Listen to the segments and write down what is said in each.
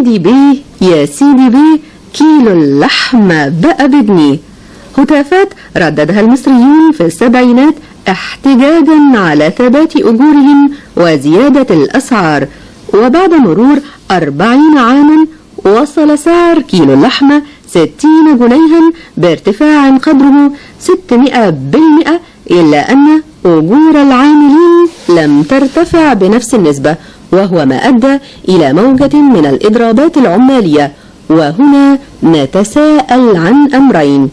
سيدي بيه يا سيدي بيه كيلو اللحم بقى بجنيه. هتافات رددها المصريون في السبعينات احتجاجا على ثبات أجورهم وزيادة الأسعار. وبعد مرور 40 عاما وصل سعر كيلو اللحمة 60 جنيها بارتفاع قدره 600%، إلا أن أجور العاملين لم ترتفع بنفس النسبة، وهو ما أدى إلى موجة من الإضرابات العمالية. وهنا نتساءل عن أمرين: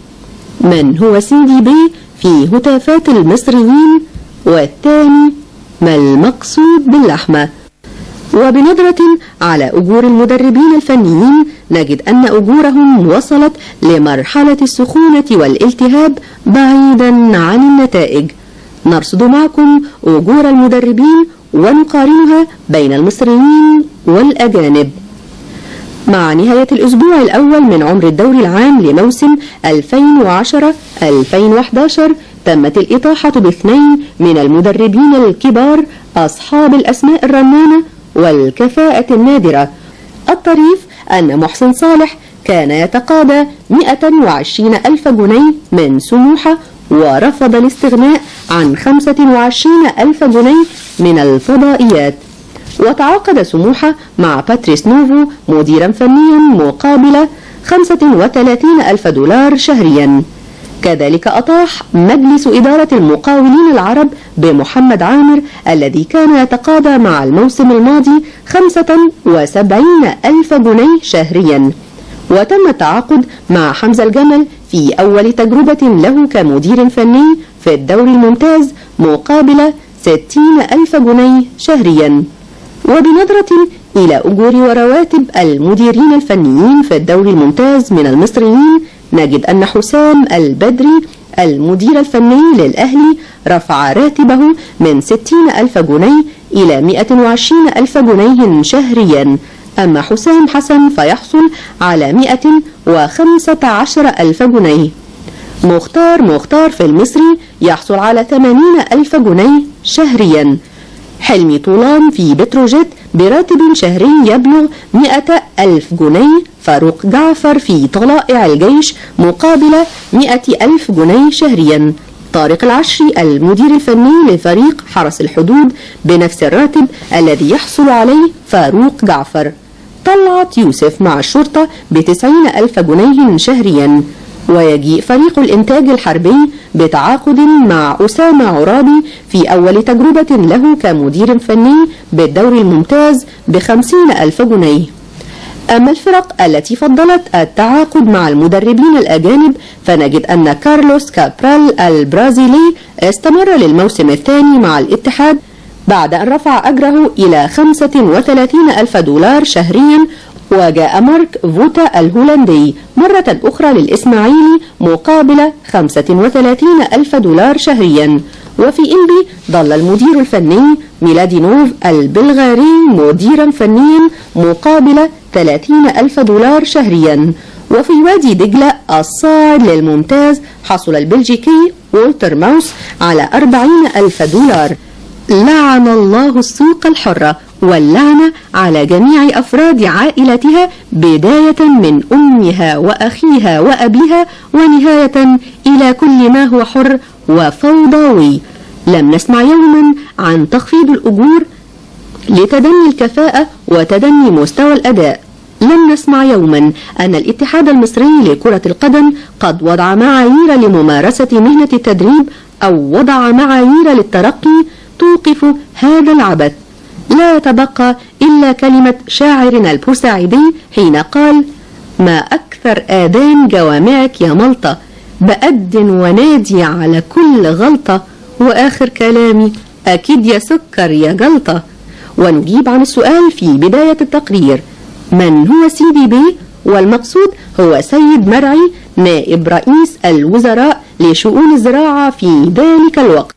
من هو سيدي بيه في هتافات المصريين؟ والثاني ما المقصود باللحمة؟ وبنظرة على أجور المدربين الفنيين نجد أن أجورهم وصلت لمرحلة السخونة والالتهاب بعيدا عن النتائج. نرصد معكم أجور المدربين ونقارنها بين المصريين والأجانب. مع نهاية الأسبوع الأول من عمر الدوري العام لموسم 2010-2011 تمت الإطاحة باثنين من المدربين الكبار أصحاب الأسماء الرنانة والكفاءة النادرة. الطريف أن محسن صالح كان يتقاضى 120,000 جنيه من سموحة، ورفض الاستغناء عن 25,000 جنيه من الفضائيات. وتعاقد سموحة مع باتريس نوفو مديرا فنيا مقابل 35,000 دولار شهريا. كذلك أطاح مجلس إدارة المقاولين العرب بمحمد عامر الذي كان يتقاضى مع الموسم الماضي 75,000 جنيه شهريا. وتم التعاقد مع حمزة الجمل في أول تجربة له كمدير فني في الدوري الممتاز مقابل 60,000 جنيه شهريا. وبنظرة إلى أجور ورواتب المديرين الفنيين في الدوري الممتاز من المصريين نجد أن حسام البدري المدير الفني للأهلي رفع راتبه من 60,000 جنيه إلى 120,000 جنيه شهريا. أما حسام حسن فيحصل على 115,000 جنيه. مختار في المصري يحصل على 80,000 جنيه شهريا. حلمي طولان في بتروجيت براتب شهري يبلغ 100,000 جنيه. فاروق جعفر في طلائع الجيش مقابل 100,000 جنيه شهريا. طارق العشري المدير الفني لفريق حرس الحدود بنفس الراتب الذي يحصل عليه فاروق جعفر. طلعت يوسف مع الشرطة ب90,000 جنيه شهريا. ويجيء فريق الإنتاج الحربي بتعاقد مع أسامة عرابي في أول تجربة له كمدير فني بالدوري الممتاز ب50,000 جنيه. أما الفرق التي فضلت التعاقد مع المدربين الأجانب فنجد أن كارلوس كابرال البرازيلي استمر للموسم الثاني مع الاتحاد بعد أن رفع أجره إلى 35,000 دولار شهريا. وجاء مارك فوتا الهولندي مرة أخرى للإسماعيلي مقابل 35,000 دولار شهريا. وفي إنبي ظل المدير الفني ميلادينوف البلغاري مديرا فنيا مقابل 30,000 دولار شهريا. وفي وادي دجلة الصاعد للممتاز حصل البلجيكي وولتر ماوس على 40,000 دولار. لعن الله السوق الحرة، واللعنة على جميع أفراد عائلتها بداية من أمها وأخيها وأبيها ونهاية إلى كل ما هو حر وفوضوي. لم نسمع يوما عن تخفيض الأجور لتدني الكفاءة وتدني مستوى الأداء. لم نسمع يوما أن الاتحاد المصري لكرة القدم قد وضع معايير لممارسة مهنة التدريب أو وضع معايير للترقي توقف هذا العبث. لا يتبقى إلا كلمة شاعرنا البورسعيدي حين قال: ما أكثر آذان جوامعك يا ملطة، بأدن ونادي على كل غلطة، وآخر كلامي أكيد يا سكر يا جلطة. ونجيب عن السؤال في بداية التقرير: من هو سيدي بيه؟ والمقصود هو سيد مرعي نائب رئيس الوزراء لشؤون الزراعة في ذلك الوقت.